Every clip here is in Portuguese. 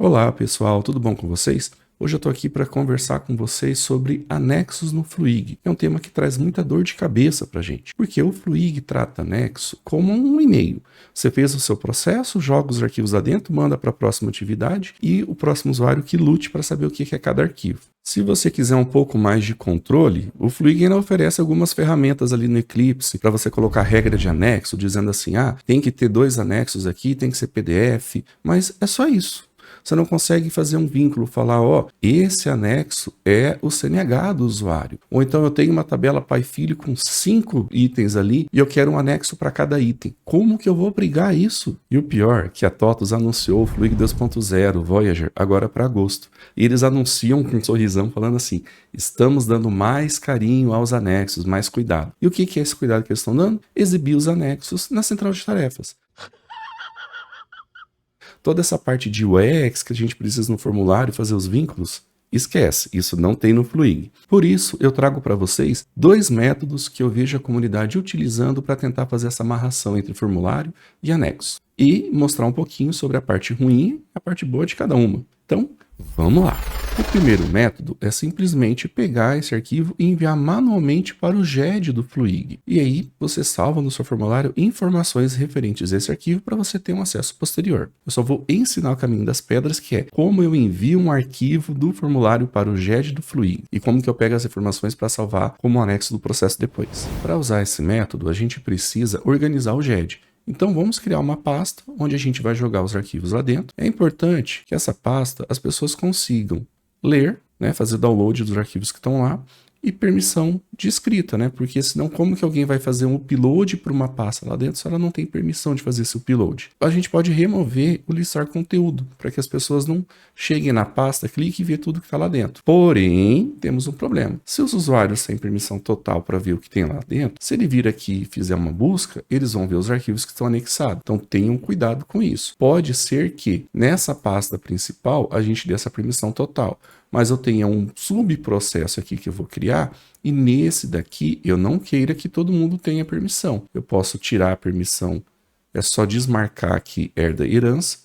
Olá pessoal, tudo bom com vocês? Hoje eu estou aqui para conversar com vocês sobre anexos no Fluig. É um tema que traz muita dor de cabeça para a gente, porque o Fluig trata anexo como um e-mail. Você fez o seu processo, joga os arquivos lá dentro, manda para a próxima atividade e o próximo usuário que lute para saber o que é cada arquivo. Se você quiser um pouco mais de controle, o Fluig ainda oferece algumas ferramentas ali no Eclipse para você colocar regra de anexo, dizendo assim, tem que ter 2 anexos aqui, tem que ser PDF, mas é só isso. Você não consegue fazer um vínculo, falar, esse anexo é o CNH do usuário. Ou então eu tenho uma tabela pai-filho com 5 itens ali e eu quero um anexo para cada item. Como que eu vou brigar isso? E o pior, que a TOTUS anunciou o Fluig 2.0 Voyager agora para agosto. E eles anunciam com um sorrisão falando assim, estamos dando mais carinho aos anexos, mais cuidado. E o que é esse cuidado que eles estão dando? Exibir os anexos na central de tarefas. Toda essa parte de UX que a gente precisa no formulário fazer os vínculos, esquece, isso não tem no Fluig. Por isso, eu trago para vocês 2 métodos que eu vejo a comunidade utilizando para tentar fazer essa amarração entre formulário e anexo. E mostrar um pouquinho sobre a parte ruim e a parte boa de cada uma. Então, vamos lá! O primeiro método é simplesmente pegar esse arquivo e enviar manualmente para o GED do Fluig. E aí você salva no seu formulário informações referentes a esse arquivo para você ter um acesso posterior. Eu só vou ensinar o caminho das pedras, que é como eu envio um arquivo do formulário para o GED do Fluig e como que eu pego as informações para salvar como anexo do processo depois. Para usar esse método, a gente precisa organizar o GED. Então vamos criar uma pasta onde a gente vai jogar os arquivos lá dentro. É importante que essa pasta as pessoas consigam ler, fazer download dos arquivos que estão lá e permissão de escrita, porque senão como que alguém vai fazer um upload para uma pasta lá dentro se ela não tem permissão de fazer esse upload? A gente pode remover o listar conteúdo para que as pessoas não cheguem na pasta, cliquem e vejam tudo que está lá dentro. Porém, temos um problema. Se os usuários têm permissão total para ver o que tem lá dentro, se ele vir aqui e fizer uma busca, eles vão ver os arquivos que estão anexados. Então tenham cuidado com isso. Pode ser que nessa pasta principal a gente dê essa permissão total, mas eu tenho um subprocesso aqui que eu vou criar e nesse daqui eu não queira que todo mundo tenha permissão. Eu posso tirar a permissão, é só desmarcar aqui herda herança,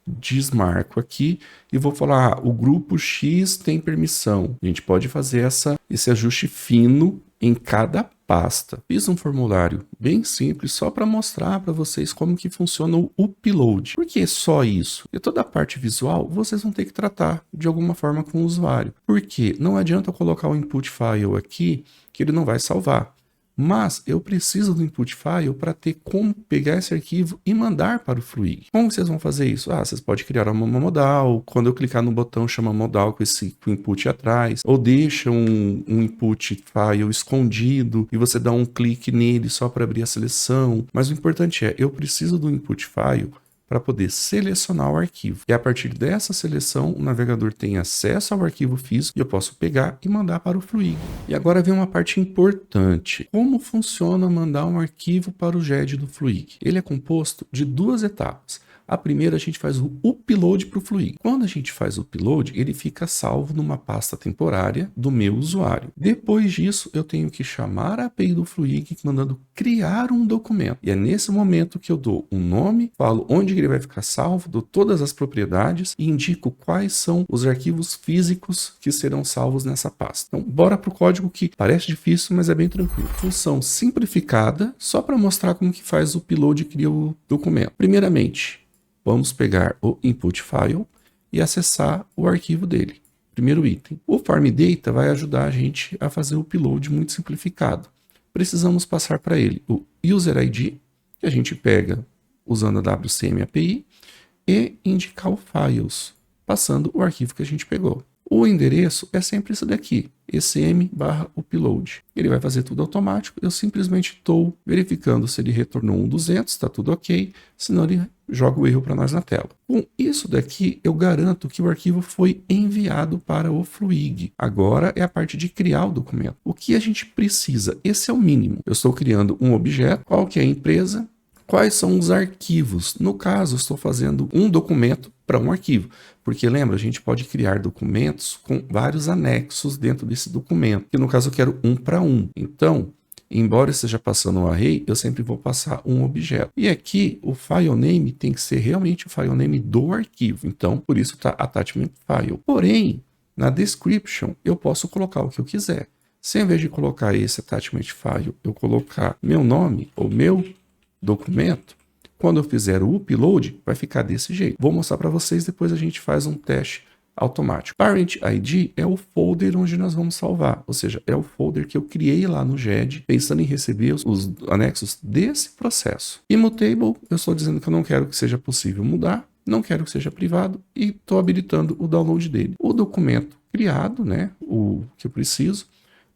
desmarco aqui e vou falar, o grupo X tem permissão. A gente pode fazer esse ajuste fino em cada pasta. Fiz um formulário bem simples só para mostrar para vocês como que funciona o upload. Por que só isso? E toda a parte visual vocês vão ter que tratar de alguma forma com o usuário. Porque não adianta eu colocar o input file aqui que ele não vai salvar. Mas eu preciso do input file para ter como pegar esse arquivo e mandar para o Fluig. Como vocês vão fazer isso? Vocês podem criar uma modal, quando eu clicar no botão chama modal com esse input atrás, ou deixa um input file escondido e você dá um clique nele só para abrir a seleção. Mas o importante é, eu preciso do input file para poder selecionar o arquivo. E a partir dessa seleção, o navegador tem acesso ao arquivo físico e eu posso pegar e mandar para o Fluig. E agora vem uma parte importante. Como funciona mandar um arquivo para o GED do Fluig? Ele é composto de 2 etapas. A primeira a gente faz o upload para o Fluig. Quando a gente faz o upload, ele fica salvo numa pasta temporária do meu usuário. Depois disso, eu tenho que chamar a API do Fluig mandando criar um documento. E é nesse momento que eu dou um nome, falo onde ele vai ficar salvo, dou todas as propriedades e indico quais são os arquivos físicos que serão salvos nessa pasta. Então, bora para o código que parece difícil, mas é bem tranquilo. Função simplificada, só para mostrar como que faz o upload e cria o documento. Primeiramente, vamos pegar o input file e acessar o arquivo dele. Primeiro item. O Form Data vai ajudar a gente a fazer o upload muito simplificado. Precisamos passar para ele o User ID, que a gente pega usando a WCM API, e indicar o Files, passando o arquivo que a gente pegou. O endereço é sempre esse daqui, ecm/upload. Ele vai fazer tudo automático, eu simplesmente estou verificando se ele retornou um 200, está tudo ok, senão ele joga o erro para nós na tela. Com isso daqui, eu garanto que o arquivo foi enviado para o Fluig. Agora é a parte de criar o documento. O que a gente precisa? Esse é o mínimo. Eu estou criando um objeto, qual que é a empresa, quais são os arquivos. No caso, estou fazendo um documento para um arquivo, porque lembra, a gente pode criar documentos com vários anexos dentro desse documento, que no caso eu quero um para um. Então, embora esteja passando um array, eu sempre vou passar um objeto. E aqui, o file name tem que ser realmente o file name do arquivo. Então, por isso está attachment file. Porém, na description, eu posso colocar o que eu quiser. Se ao invés de colocar esse attachment file, eu colocar meu nome ou meu documento, quando eu fizer o upload, vai ficar desse jeito. Vou mostrar para vocês, depois a gente faz um teste automático. Parent ID é o folder onde nós vamos salvar, ou seja, é o folder que eu criei lá no GED, pensando em receber os anexos desse processo. Immutable, eu estou dizendo que eu não quero que seja possível mudar, não quero que seja privado e estou habilitando o download dele. O documento criado, né, o que eu preciso,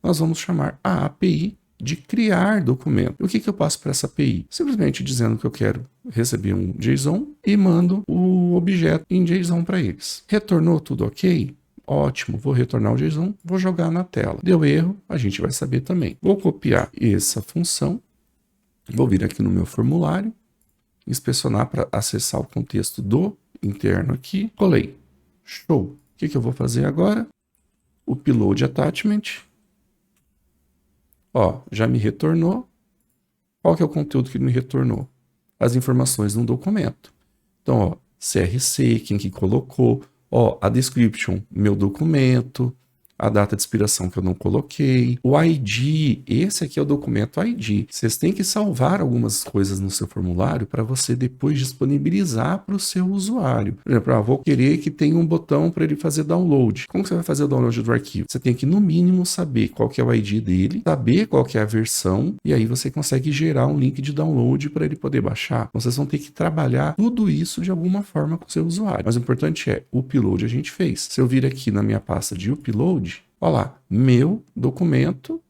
nós vamos chamar a API de criar documento. O que eu passo para essa API? Simplesmente dizendo que eu quero receber um JSON e mando o objeto em JSON para eles. Retornou tudo ok? Ótimo, vou retornar o JSON, vou jogar na tela. Deu erro, a gente vai saber também. Vou copiar essa função, vou vir aqui no meu formulário, inspecionar para acessar o contexto do interno aqui, colei. Show! O que eu vou fazer agora? Upload attachment. Ó, já me retornou. Qual que é o conteúdo que me retornou? As informações no documento. Então, ó, CRC, quem que colocou, ó, a description, meu documento, a data de expiração que eu não coloquei, o ID, esse aqui é o documento ID. Vocês têm que salvar algumas coisas no seu formulário para você depois disponibilizar para o seu usuário. Por exemplo, vou querer que tenha um botão para ele fazer download. Como que você vai fazer o download do arquivo? Você tem que, no mínimo, saber qual que é o ID dele, saber qual que é a versão, e aí você consegue gerar um link de download para ele poder baixar. Então, vocês vão ter que trabalhar tudo isso de alguma forma com o seu usuário. Mas o importante é, o upload a gente fez. Se eu vir aqui na minha pasta de upload, olha lá, meu documento,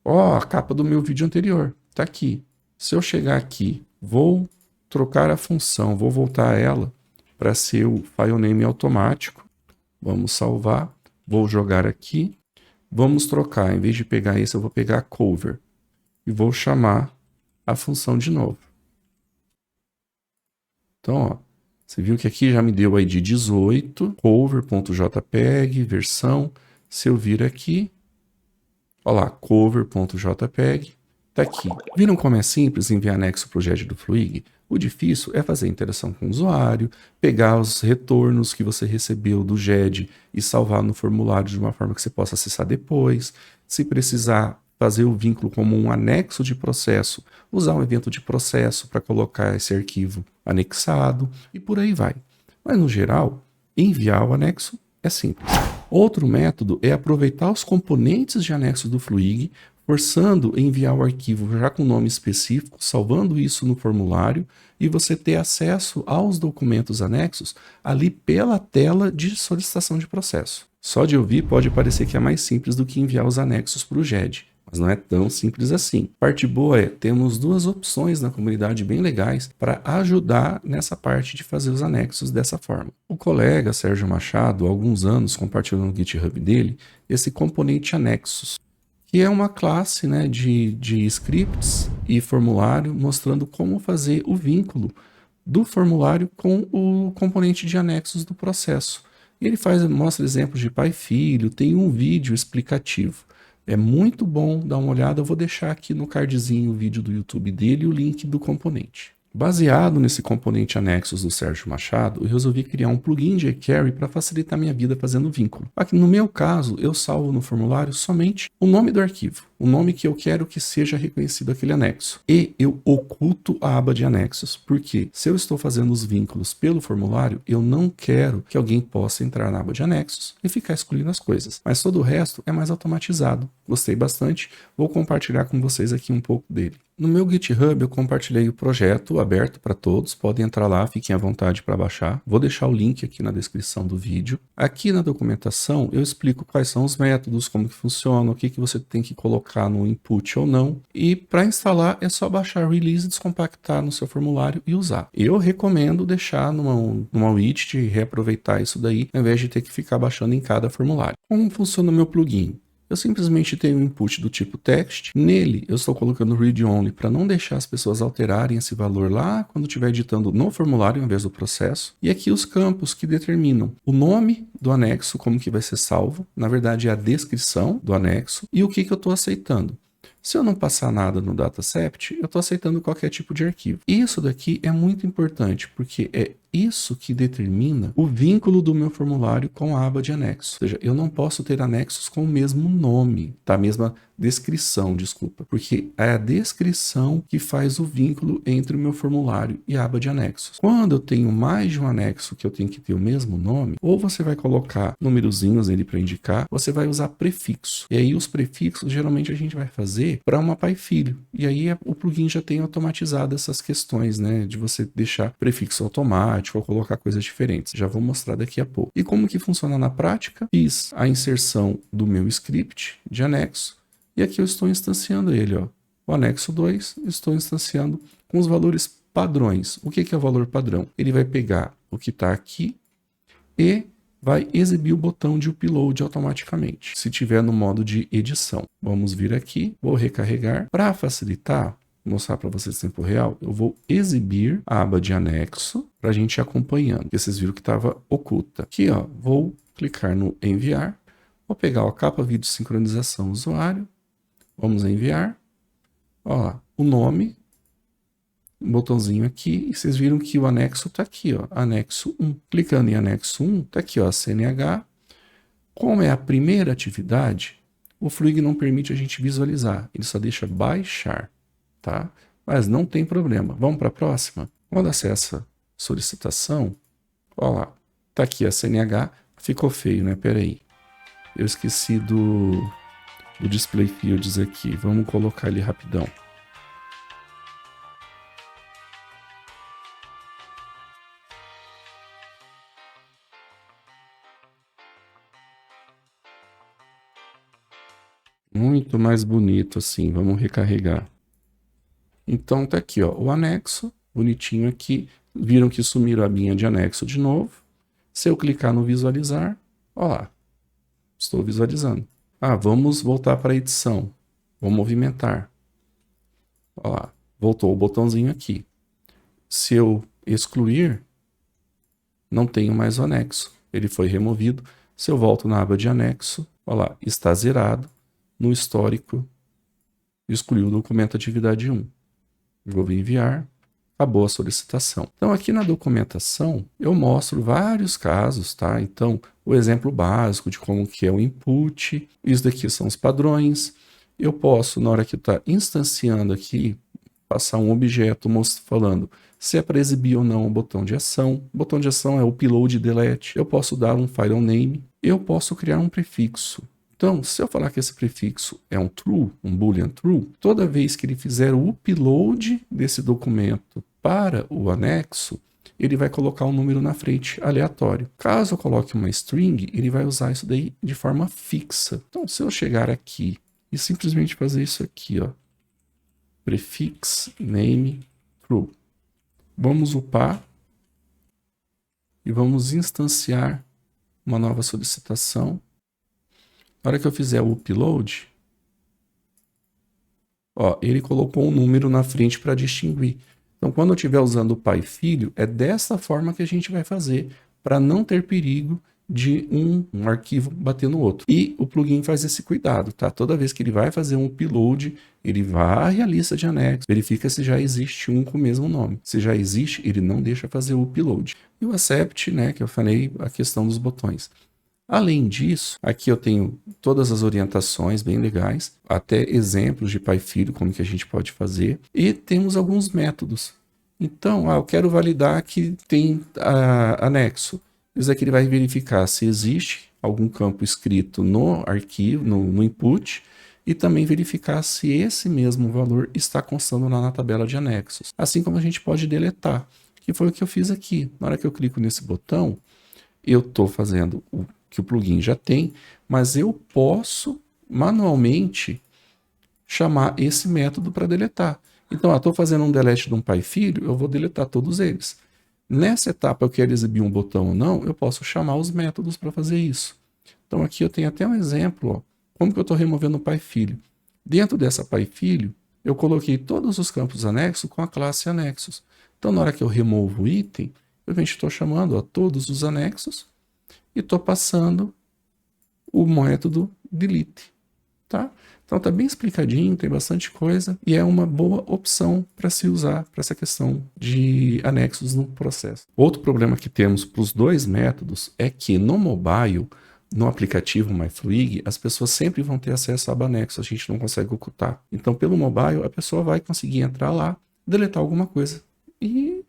ó, a capa do meu vídeo anterior, tá aqui. Se eu chegar aqui, vou trocar a função, vou voltar ela para ser o file name automático. Vamos salvar, vou jogar aqui, vamos trocar, em vez de pegar esse, eu vou pegar cover e vou chamar a função de novo. Então, ó, você viu que aqui já me deu o ID 18, cover.jpg, versão. Se eu vir aqui, olha lá, cover.jpg, tá aqui. Viram como é simples enviar anexo para o GED do Fluig? O difícil é fazer a interação com o usuário, pegar os retornos que você recebeu do GED e salvar no formulário de uma forma que você possa acessar depois. Se precisar fazer o vínculo como um anexo de processo, usar um evento de processo para colocar esse arquivo anexado e por aí vai. Mas no geral, enviar o anexo é simples. Outro método é aproveitar os componentes de anexo do Fluig, forçando enviar o arquivo já com nome específico, salvando isso no formulário e você ter acesso aos documentos anexos ali pela tela de solicitação de processo. Só de ouvir pode parecer que é mais simples do que enviar os anexos para o GED. Mas não é tão simples assim. Parte boa é, temos duas opções na comunidade bem legais para ajudar nessa parte de fazer os anexos dessa forma. O colega Sérgio Machado, há alguns anos, compartilhou no GitHub dele esse componente anexos, que é uma classe, né, de scripts e formulário mostrando como fazer o vínculo do formulário com o componente de anexos do processo. E ele mostra exemplos de pai e filho, tem um vídeo explicativo. É muito bom dar uma olhada, eu vou deixar aqui no cardzinho o vídeo do YouTube dele e o link do componente. Baseado nesse componente anexos do Sérgio Machado, eu resolvi criar um plugin de jQuery para facilitar minha vida fazendo vínculo. Aqui no meu caso, eu salvo no formulário somente o nome do arquivo, o nome que eu quero que seja reconhecido aquele anexo. E eu oculto a aba de anexos, porque se eu estou fazendo os vínculos pelo formulário, eu não quero que alguém possa entrar na aba de anexos e ficar escolhendo as coisas. Mas todo o resto é mais automatizado. Gostei bastante, vou compartilhar com vocês aqui um pouco dele. No meu GitHub eu compartilhei o projeto aberto para todos, podem entrar lá, fiquem à vontade para baixar. Vou deixar o link aqui na descrição do vídeo. Aqui na documentação eu explico quais são os métodos, como que funciona, o que você tem que colocar no input ou não. E para instalar é só baixar release, descompactar no seu formulário e usar. Eu recomendo deixar numa widget e reaproveitar isso daí, ao invés de ter que ficar baixando em cada formulário. Como funciona o meu plugin? Eu simplesmente tenho um input do tipo text, nele eu estou colocando read only para não deixar as pessoas alterarem esse valor lá quando estiver editando no formulário ao invés do processo. E aqui os campos que determinam o nome do anexo, como que vai ser salvo, na verdade é a descrição do anexo e o que eu estou aceitando. Se eu não passar nada no dataset, eu estou aceitando qualquer tipo de arquivo. Isso daqui é muito importante, porque é isso que determina o vínculo do meu formulário com a aba de anexo. Ou seja, eu não posso ter anexos com o mesmo nome, tá? A mesma descrição, desculpa, porque é a descrição que faz o vínculo entre o meu formulário e a aba de anexos. Quando eu tenho mais de um anexo que eu tenho que ter o mesmo nome, ou você vai colocar numerozinhos nele para indicar, você vai usar prefixo. E aí os prefixos geralmente a gente vai fazer para uma pai filho. E aí o plugin já tem automatizado essas questões, né, de você deixar prefixo automático ou colocar coisas diferentes. Já vou mostrar daqui a pouco. E como que funciona na prática? Fiz a inserção do meu script de anexo e aqui eu estou instanciando ele, ó. O anexo 2, estou instanciando com os valores padrões. O que é o valor padrão? Ele vai pegar o que está aqui e vai exibir o botão de upload automaticamente, se tiver no modo de edição. Vamos vir aqui, vou recarregar. Para facilitar, mostrar para vocês em tempo real, eu vou exibir a aba de anexo para a gente ir acompanhando, porque vocês viram que estava oculta. Aqui, ó, vou clicar no enviar, vou pegar a capa vídeo sincronização usuário, vamos enviar, ó, o nome, um botãozinho aqui, e vocês viram que o anexo está aqui, ó, anexo 1. Clicando em anexo 1, está aqui, ó, CNH. Como é a primeira atividade, o Fluig não permite a gente visualizar, ele só deixa baixar, tá? Mas não tem problema. Vamos para a próxima? Quando acessa solicitação, ó lá, tá aqui a CNH, ficou feio, né? Pera aí. Eu esqueci do display fields aqui, vamos colocar ele rapidão. Muito mais bonito assim, vamos recarregar. Então tá aqui, ó, o anexo, bonitinho aqui. Viram que sumiram a minha de anexo de novo. Se eu clicar no visualizar, ó lá, estou visualizando. Ah, vamos voltar para a edição. Vou movimentar. Ó lá, voltou o botãozinho aqui. Se eu excluir, não tenho mais o anexo. Ele foi removido. Se eu volto na aba de anexo, ó lá, está zerado. No histórico, excluiu o documento atividade 1. Vou enviar. Acabou a solicitação. Então, aqui na documentação, eu mostro vários casos, tá? Então, o exemplo básico de como que é o input, isso daqui são os padrões. Eu posso, na hora que está instanciando aqui, passar um objeto falando se é para exibir ou não o botão de ação. O botão de ação é o upload e delete. Eu posso dar um file name. Eu posso criar um prefixo. Então, se eu falar que esse prefixo é um true, um boolean true, toda vez que ele fizer o upload desse documento para o anexo, ele vai colocar um número na frente aleatório. Caso eu coloque uma string, ele vai usar isso daí de forma fixa. Então, se eu chegar aqui e simplesmente fazer isso aqui, ó, prefix name true, vamos upar e vamos instanciar uma nova solicitação. Na hora que eu fizer o upload, ó, ele colocou um número na frente para distinguir. Então, quando eu estiver usando o pai e filho, é dessa forma que a gente vai fazer para não ter perigo de um arquivo bater no outro. E o plugin faz esse cuidado, tá? Toda vez que ele vai fazer um upload, ele varre a lista de anexos, verifica se já existe um com o mesmo nome. Se já existe, ele não deixa fazer o upload. E o accept, né, que eu falei, a questão dos botões. Além disso, aqui eu tenho todas as orientações bem legais, até exemplos de pai e filho, como que a gente pode fazer, e temos alguns métodos. Então, eu quero validar que tem anexo. Isso aqui ele vai verificar se existe algum campo escrito no arquivo, no input, e também verificar se esse mesmo valor está constando lá na tabela de anexos. Assim como a gente pode deletar, que foi o que eu fiz aqui. Na hora que eu clico nesse botão, eu estou fazendo o que o plugin já tem, mas eu posso manualmente chamar esse método para deletar. Então, estou fazendo um delete de um pai e filho, eu vou deletar todos eles. Nessa etapa eu quero exibir um botão ou não, eu posso chamar os métodos para fazer isso. Então aqui eu tenho até um exemplo, ó, como que eu estou removendo o pai e filho. Dentro dessa pai e filho, eu coloquei todos os campos anexos com a classe anexos. Então na hora que eu removo o item, eu estou chamando, ó, todos os anexos, e estou passando o método delete, tá? Então tá bem explicadinho, tem bastante coisa e é uma boa opção para se usar para essa questão de anexos no processo. Outro problema que temos para os dois métodos é que no mobile, no aplicativo MyFluig, as pessoas sempre vão ter acesso a aba anexo, a gente não consegue ocultar. Então pelo mobile, a pessoa vai conseguir entrar lá, deletar alguma coisa e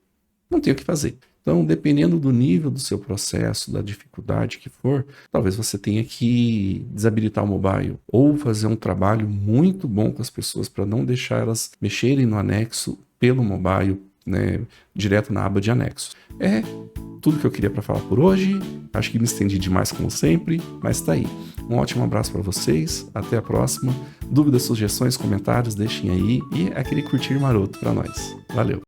não tem o que fazer. Então, dependendo do nível do seu processo, da dificuldade que for, talvez você tenha que desabilitar o mobile ou fazer um trabalho muito bom com as pessoas para não deixar elas mexerem no anexo pelo mobile, né, direto na aba de anexos. É tudo que eu queria para falar por hoje. Acho que me estendi demais como sempre, mas tá aí. Um ótimo abraço para vocês, até a próxima. Dúvidas, sugestões, comentários, deixem aí e aquele curtir maroto para nós. Valeu!